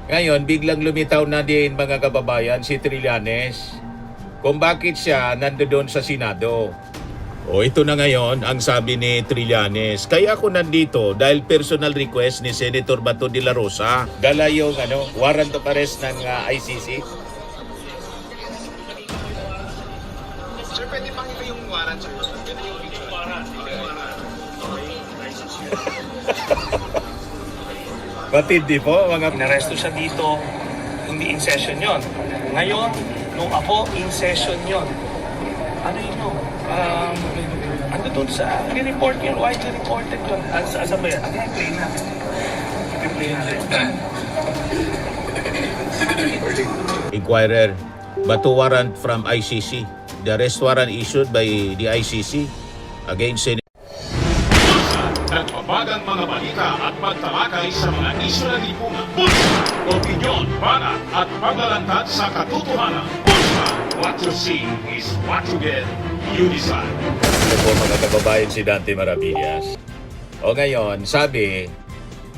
Ngayon, biglang lumitaw na din mga kababayan si Trillanes kung bakit siya nandoon sa Senado. O ito na ngayon ang sabi ni Trillanes. Kaya ako nandito dahil personal request ni Senator Bato de la Rosa. Dala yung warrant of arrest ng ICC. Sir, pwede pang iba yung warrant, sir? Pwede yung warrant. Matindi po mga... Naresto siya dito, hindi in session yon. Ngayon, nung ako, in session yon. Ano yun? Ano doon sa report yun, widely reported yun. Asa ba yan? Ano yung play na? I-play natin. Inquirer, Bato warrant from ICC. The arrest warrant issued by the ICC against Senator. Nagbabagang mga balita at pagtalakay sa mga isyu ng lipunan. Bulsa! Opinyon, banat at paglalantad sa katotohanan. Bulsa! What you see is what you get. You decide. Ito po mga kababayan si Dante Maravillas. O ngayon, sabi,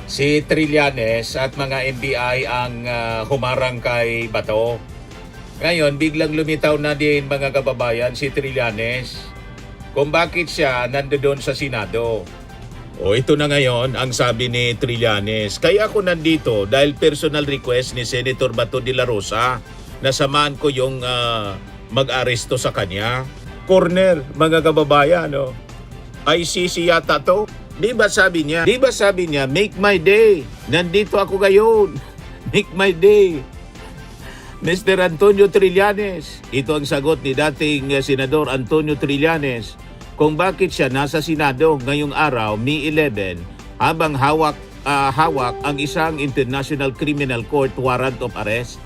si Trillanes at mga NBI ang humarang kay Bato. Ngayon, biglang lumitaw na din mga kababayan si Trillanes kung bakit siya nandoon sa Senado. O ito na ngayon ang sabi ni Trillanes. Kaya ako nandito dahil personal request ni Senator Bato de la Rosa na samahan ko yung mag-aresto sa kanya. Corner, mga kababayan, ICC yata to. Di ba sabi niya, make my day. Nandito ako ngayon. Make my day. Mr. Antonio Trillanes. Ito ang sagot ni dating Senador Antonio Trillanes kung bakit siya nasa Senado ngayong araw, May 11, habang hawak ang isang International Criminal Court warrant of arrest.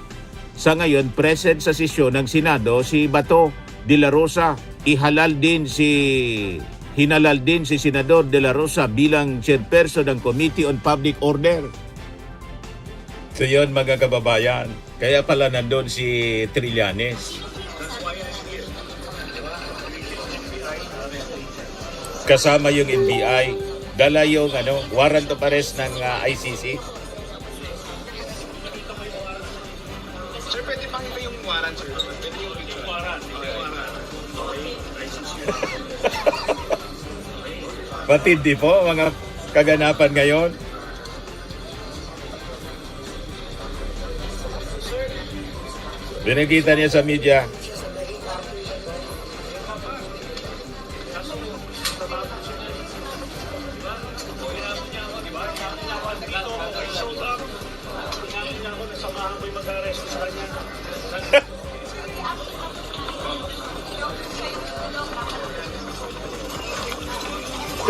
Sa ngayon, present sa sesyon ng Senado si Bato de la Rosa. Hinalal din si Senador de la Rosa bilang chairperson ng Committee on Public Order. So yun mga kababayan, kaya pala nandun si Trillanes. Kasama yung NBI, dala yung warrant of arrest ng ICC. Sir, pwede pang iba yung warrant, sir? Pwede yung warrant. Matindi po mga kaganapan ngayon. Binigita niya sa media.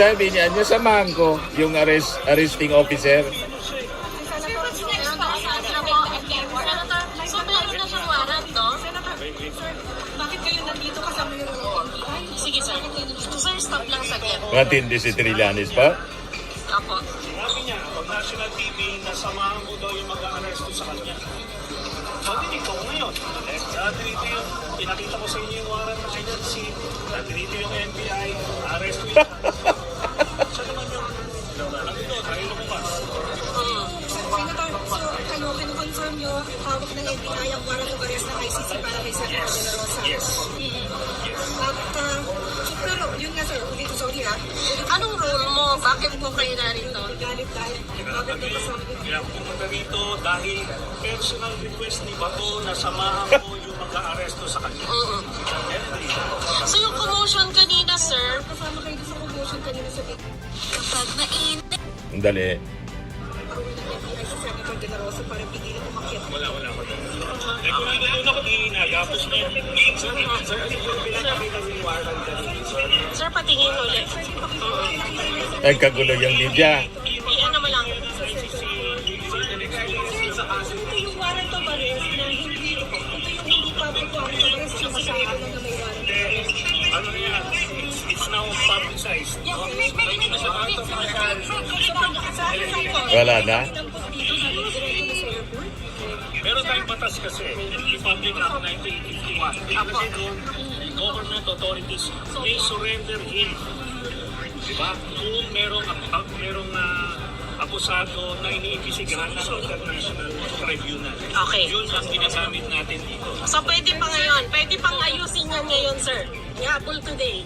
Sabi niya, samahan ko yung arresting officer. Bakit kayo nandito kasama yung NBI? Sige sir. Sir, stop lang saglit. Matindi si Trillanes pa. Apo. Sabi niya, pag national TV, nasamahan mo daw yung mag-aresto sa kanya. Sabi ikaw ngayon. Dati dito yung, pinakita ko sa inyo yung warrant ng agency. Dati dito yung NBI, arresto yun. Siya naman yung, nandito, tayo lumabas. Senator, so confirm nyo hawak ng NBI ang warrant of arrest ng ICC para kay Senator de la Rosa? Yes. At, pero yun nga sir, dito sorry ha. Anong role mo? Bakit mo kayo narito? Galit dahil bakit may kasama Kaya ako pumunta rito dahil personal request ni Bato na samahan ko yung mag-aaresto sa kanya. So yung commotion kanina, sir, kasama kayo sa promotion kanina sa video. kapag mainit, Ang dali. Pauwi ng NBI si Senator de la Rosa para pigilan umakyat. Wala ako doon. Eh kung hindi doon ako, inayapos na yun. Sir, ano yung pinakakita ng warrant kanina? sir, patingin ulit. Ay, kagulo yung media. Ano mo lang? Ito yung warrant of arrest na hindi, ito yung hindi public warrant of arrest yung masabi lang na may warrant of arrest. Ano na yan? It's now publicized. Wala na. Meron tayong batas kasi, Republic Act 1951. Kasi doon, government authorities may surrender him. Diba? Kung merong akusado na iniimbisigahan ng international ma-review na. Okay. Yun ang ginagamit natin dito. So, pwede pa ngayon. Pwede pang ayusin yan ngayon, sir. Ihabol today.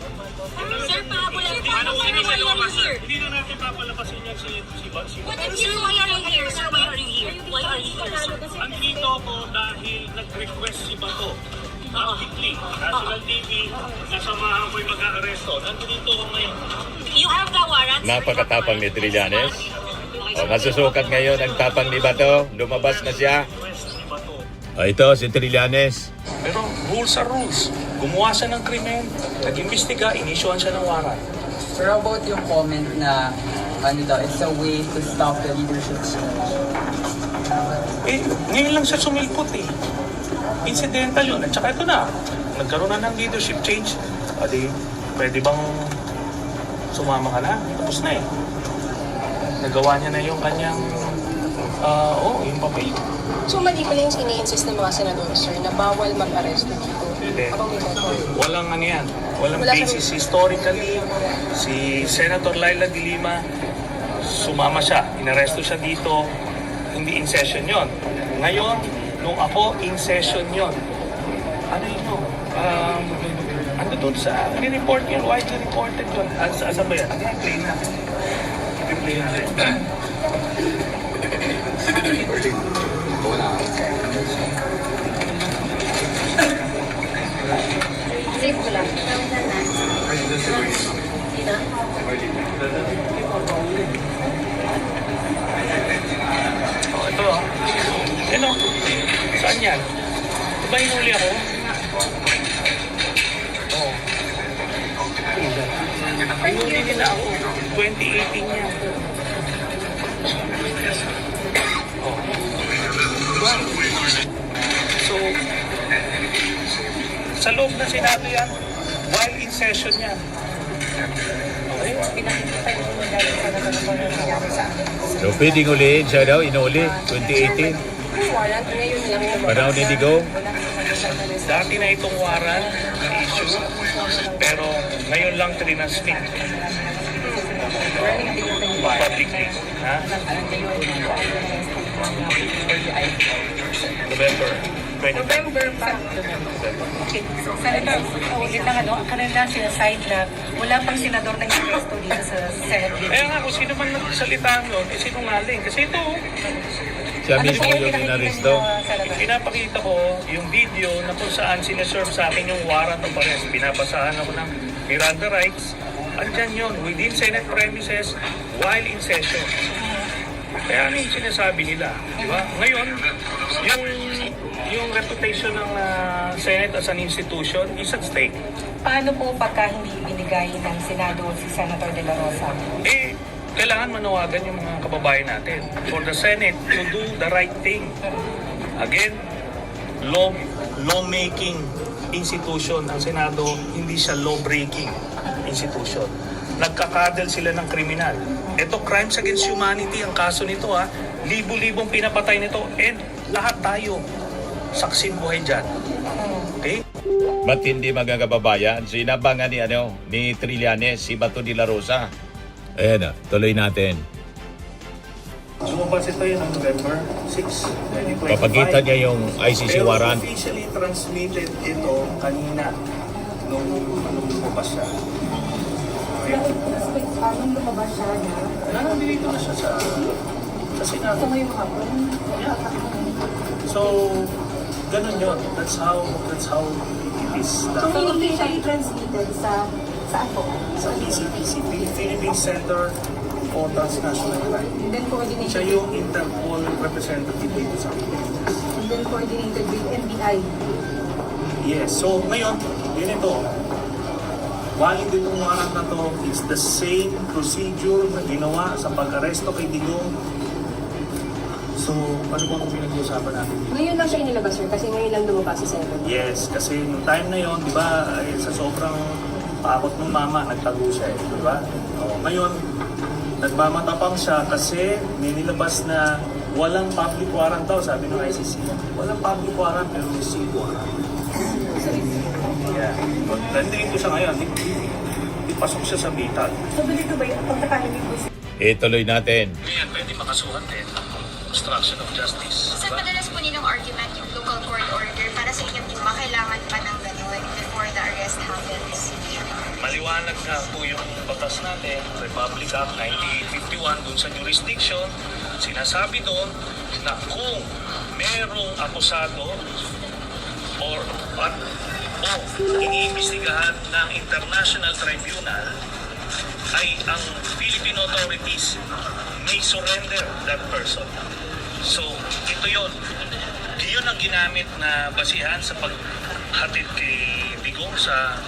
Sir, pahabol yan. Ano Paano ini sa why are lumabas, you sir? here? Hindi na natin papalabasin yan si Sir, why are you here? Sir, why are you here? Why are you here, sir? Andito ako dahil nag-request si Bato. Actively, National TV, nasamahan ko'y mag-aaresto. Nandito ako ngayon. You have the warrant, sir? Napakatapang ni Trillanes. O, masusukat ngayon ang tapang ni Bato. Lumabas na siya. Request ni Bato. O, ito si Trillanes. Pero rules are rules. Gumawa siya ng krimen, nag-imbestiga, inisyuhan siya ng warrant. Sir, how about yung comment na ano daw, it's a way to stop the leadership change? Eh, ngayon lang siya sumilpot eh. Incidental yun. At saka ito na, nagkaroon na ng leadership change. Adi, pwede bang sumama ka na? Tapos na eh. Nagawa niya na yung kanyang, yung papel. So mali pala yung ini-insist ng mga senador, sir, na bawal mag-aresto dito. Hindi. Habang may record. Walang ano yan. Walang Wala basis historically. Si Senator Laila de Lima, sumama siya. Inaresto siya dito. Hindi in session yon. Ngayon, nung ako, in session yon. Ano yun? Ano doon sa, ni-report yun, widely reported yun. Asa ba yan? I-play na. I-play na. Safe mo lang. Oh, ito. Ano? Saan yan? Ito ba hinuli ako? Oo. Hinuli nila ako. 2018 yan. Oh. So, sa loob ng Senado yan, while in session yan. Okay? So, pwedeng ulihin siya daw. Inuli. 2018. Warrant, ngayon lang yung Panahon ni Digo. Dati na itong warrant na issue, pero ngayon lang trinasmit publicly. Ha? November 20. November pa. Okay. Senator, ulit lang kanila sinaside na wala pang senador na inesto dito sa Senate. Kaya nga, kung sino man nagsalita nun, eh sinungaling. Kasi ito, Siya Ano mismo po yung pinakikita inaresto. niyo, Senator? pinapakita ko yung video na kung saan sinaserve sa akin yung warrant of arrest. Binabasahan ako ng Miranda rights. Andyan yun, within Senate premises, while in session. Kaya ano yung sinasabi nila, di ba? Ngayon, yung reputation ng Senate as an institution is at stake. Paano po pagka hindi binigay ng Senado si Senator De La Rosa? Eh, kailangan manawagan yung mga kababayan natin for the Senate to do the right thing. Again, lawmaking institution ang Senado, hindi siya law-breaking institution. Nagkakadel sila ng kriminal. Ito, crimes against humanity ang kaso nito ha. Libo-libong pinapatay nito and lahat tayo saksin buhay dyan. Okay? Ba't hindi mga kababayan? Sinabangan ni Trillanes, si Bato de la Rosa. Ayan na, tuloy natin. Lumabas ito yun ng November 6, 2025. Papagita niya yung ICC Pero warrant. officially transmitted ito kanina nung lumabas siya. Anong lumabas siya na? Nandito na siya sa Senado. So ngayong hapon? Yeah. So, ganun yun. That's how it is So done. may officially transmitted sa saan po? Sa PCPC, Philippine Center for Transnational Crime. And then Siya coordinated, yung Interpol representative dito sa Pilipinas. and then coordinated with NBI. Yes. So, ngayon, yun ito. Valid itong warrant na to. It's the same procedure na ginawa sa pag-aresto kay Digong. So, ano ba kung pinag-uusapan natin dito? Ngayon lang siya inilabas, sir, kasi ngayon lang lumabas si Senator. Yes, kasi yung time na yon, di ba, sa sobrang takot ng mama, nagtago siya eh, di ba? Ngayon, nagmamatapang siya kasi may nilabas na walang public warrant daw, sabi ng ICC. Walang public warrant, pero may sealed warrant. Yeah. Nandito siya ngayon, ipasok siya sa bitag. So, ganito ba yung pagkakalinig po? Ituloy natin. Ngayon, pwede makasuhan din. Obstruction of justice. Sir, madalas batas natin, Republic Act 9851, dun sa jurisdiction, sinasabi doon na kung merong akusado o iniimbestigahan ng International Tribunal, ay ang Philippine authorities may surrender that person. So, ito yon. Yun ang ginamit na basihan sa paghatid kay Digong sa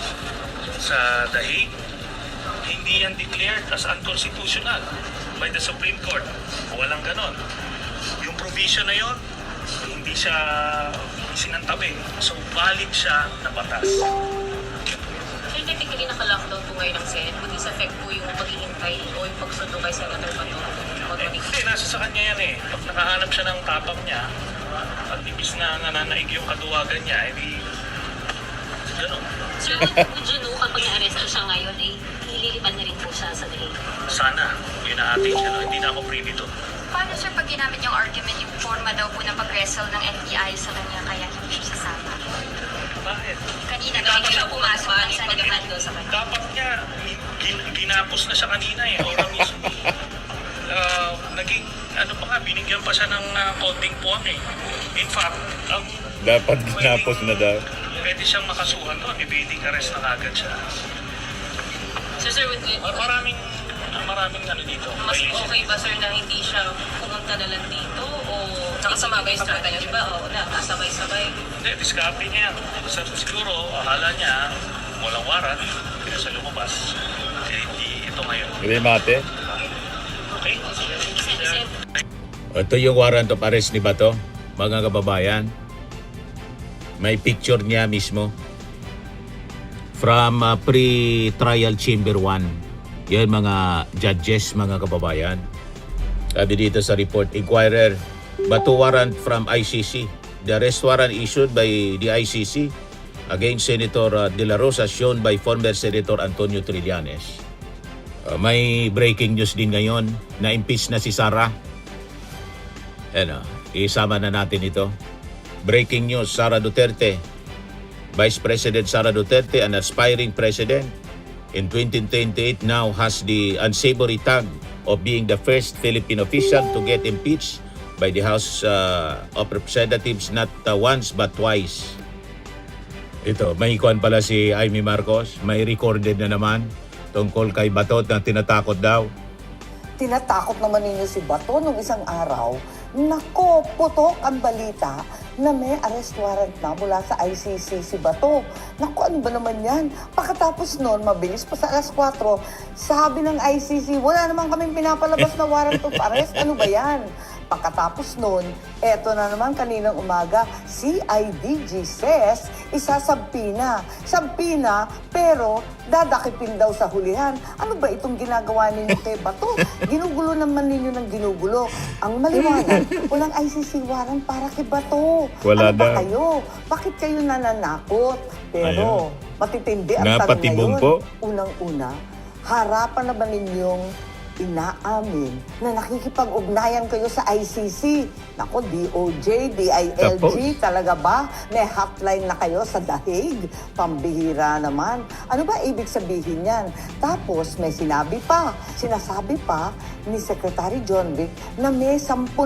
The Hague. Hindi yan declared as unconstitutional by the Supreme Court. Walang ganon. Yung provision na yon, hindi siya sinantabi. So, valid siya na batas. Sir, technically naka-lockdown po ngayon ang Senate. Would this affect po yung paghihintay o yung pagsundo kay Senator Bato? Hindi, nasa sa kanya yan eh. Pag nakahanap siya ng tapang niya, at ibis na nananaig yung kaduwagan niya, edi gano'n. Sir, would you know kapag na-arrest siya ngayon, ililipan na rin po siya sa dahil? Sana, yun ang ating hindi na ako privy to. Paano sir pag ginamit yung argument, yung forma daw po ng pag-wrestle ng NBI sa kanya kaya hindi siya sasama? Bakit? Kanina daw siya pumasok ng Senator. sa kanya. Dapat niya, ginapos na siya kanina eh, ora mismo. Naging, ano pa nga, binigyan pa siya ng konting puwang eh. In fact, ang Dapat ginapos na daw. pwede siyang makasuhan doon, evading arrest na kagad siya. So sir, Maraming ano dito. mas violation. okay ba sir na hindi siya pumunta na lang dito o nakasabay strategy ba? O na, kasabay-sabay. Hindi, diskarte niya yan. Siguro, akala niya, walang warat, kaya sa lumabas. Kaya hindi ito ngayon. Hindi mate. Okay? Ito yung warrant of arrest ni Bato, mga kababayan. May picture niya mismo. From pre-trial chamber 1. Yan mga judges, mga kababayan. Sabi dito sa report, Inquirer, Bato warrant from ICC. The arrest warrant issued by the ICC against Senator De La Rosa shown by former Senator Antonio Trillanes. May breaking news din ngayon. Na-impeach na si Sara. Isama na natin ito. Breaking news, Sara Duterte. Vice President Sara Duterte, an aspiring president in 2028, now has the unsavory tag of being the first Philippine official to get impeached by the House of Representatives not once but twice. Ito, may ikuan pala si Amy Marcos. May recorded na naman tungkol kay Bato na tinatakot daw. Tinatakot naman ninyo si Bato nung isang araw. Nako, putok ang balita na may arrest warrant na mula sa ICC si Bato. Naku, ano ba naman yan? Pagkatapos noon, mabilis pa sa alas 4, sabi ng ICC, wala naman kaming pinapalabas na warrant of arrest. Ano ba yan? Pagkatapos noon, eto na naman kaninang umaga, CIDG says, isasabpina. Sabpina, pero dadakipin daw sa hulihan. Ano ba itong ginagawa ninyo kay Bato? Ginugulo naman ninyo ng ginugulo. Ang maliwanag, walang ICC warrant para kay Bato. Wala ano ba daw. kayo? Bakit kayo nananakot? Pero matitindi ang tanong Napatibong ngayon. po. Unang-una, harapan na ba ninyong inaamin na nakikipag-ugnayan kayo sa ICC? Nako, DOJ, DILG, Tapos? talaga ba? May hotline na kayo sa The Hague? Pambihira naman. Ano ba ibig sabihin yan? Tapos may sinasabi pa ni Secretary John Vic na may 10,000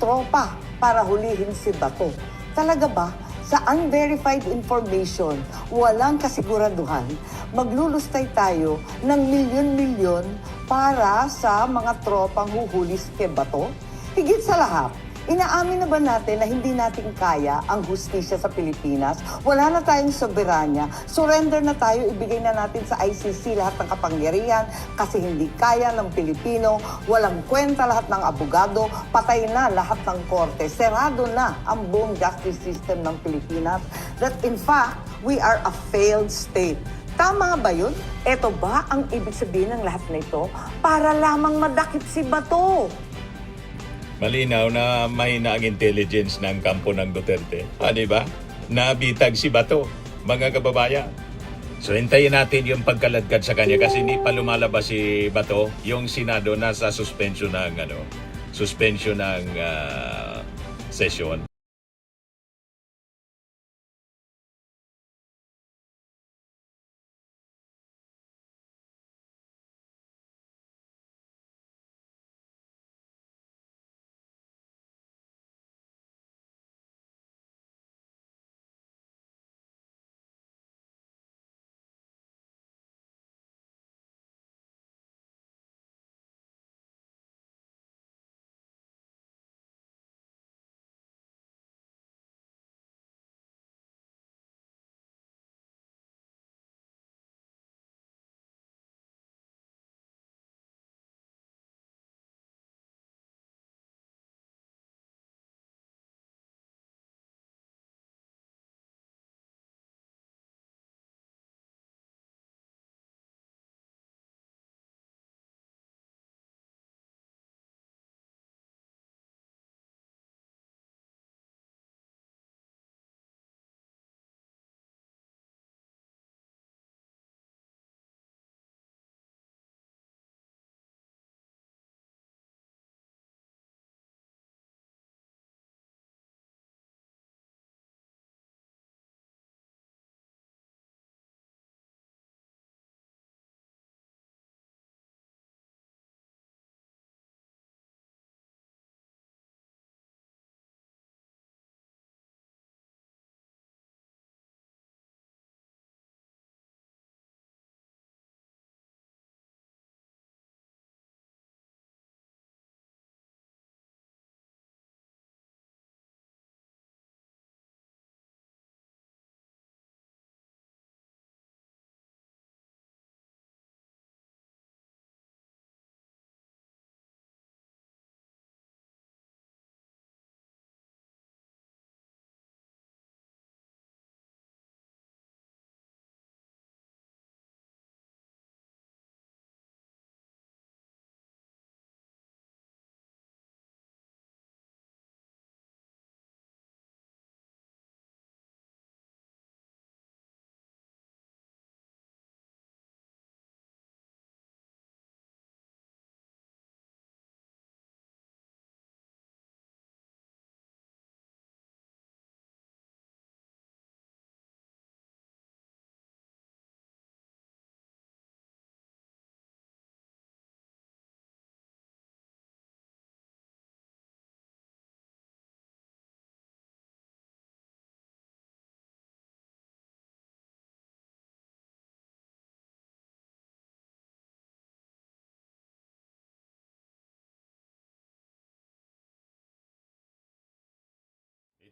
tropa para hulihin si Bato. Talaga ba? Sa unverified information, walang kasiguraduhan, maglulustay tayo ng milyon-milyon para sa mga tropang huhulis kay Bato? Higit sa lahat, inaamin na ba natin na hindi natin kaya ang hustisya sa Pilipinas? Wala na tayong soberanya. Surrender na tayo, ibigay na natin sa ICC lahat ng kapangyarihan kasi hindi kaya ng Pilipino. Walang kwenta lahat ng abogado. Patay na lahat ng korte. Serado na ang buong justice system ng Pilipinas. That in fact, we are a failed state. Tama ba yun? Ito ba ang ibig sabihin ng lahat na ito? Para lamang madakip si Bato. Malinaw na may na ang intelligence ng kampo ng Duterte. Di ba? Nabitag si Bato, mga kababayan. So hintayin natin yung pagkaladkad sa kanya kasi hindi pa lumalabas si Bato. Yung Senado nasa suspension ng session.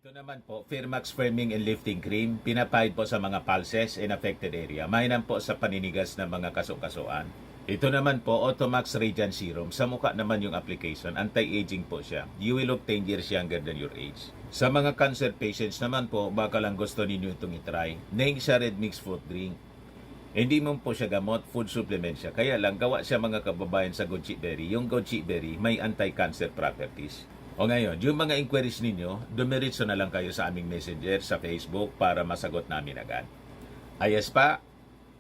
Ito naman po, Firmax Firming and Lifting Cream, pinapahid po sa mga pulses in affected area. Mainam po sa paninigas ng mga kasukasuan. Ito naman po, Automax Radiant Serum. Sa mukha naman yung application, anti-aging po siya. You will look 10 years younger than your age. Sa mga cancer patients naman po, baka lang gusto ninyo itong itry. Ning siya red mixed fruit drink. Hindi mo po siya gamot, food supplement siya. Kaya lang, gawa siya mga kababayan sa goji berry. Yung goji berry, may anti-cancer properties. O ngayon, yung mga inquiries ninyo, dumiritso na lang kayo sa aming messenger sa Facebook para masagot namin agad. Ayos pa?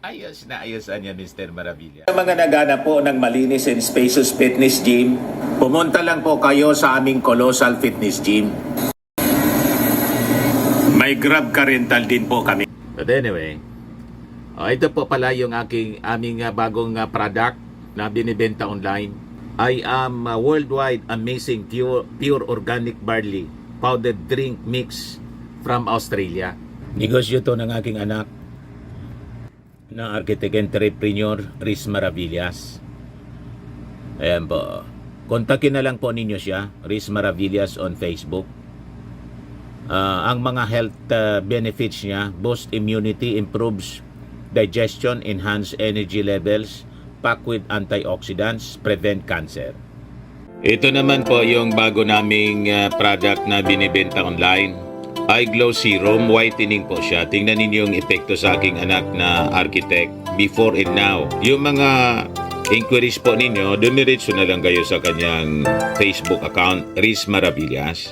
Ayos na ayos niya, Mr. Maravilla. Sa mga nagana po ng malinis and spacious fitness gym, pumunta lang po kayo sa aming Colossal Fitness Gym. May Grab car rental din po kami. But anyway, ito po pala yung aming bagong product na binibenta online. I am worldwide amazing pure organic barley powdered drink mix from Australia. Negosyo to ng aking anak na architect entrepreneur Riz Maravillas. Ayan po. Kontakin na lang po ninyo siya, Riz Maravillas on Facebook. Ang mga health benefits niya, boost immunity, improves digestion, enhance energy levels, pack with antioxidants, prevent cancer. Ito naman po yung bago naming product na binibenta online. Eye Glow Serum, whitening po siya. Tingnan ninyo yung epekto sa aking anak na architect before and now. Yung mga inquiries po ninyo, dumiretso na lang kayo sa kanyang Facebook account, Riz Maravillas.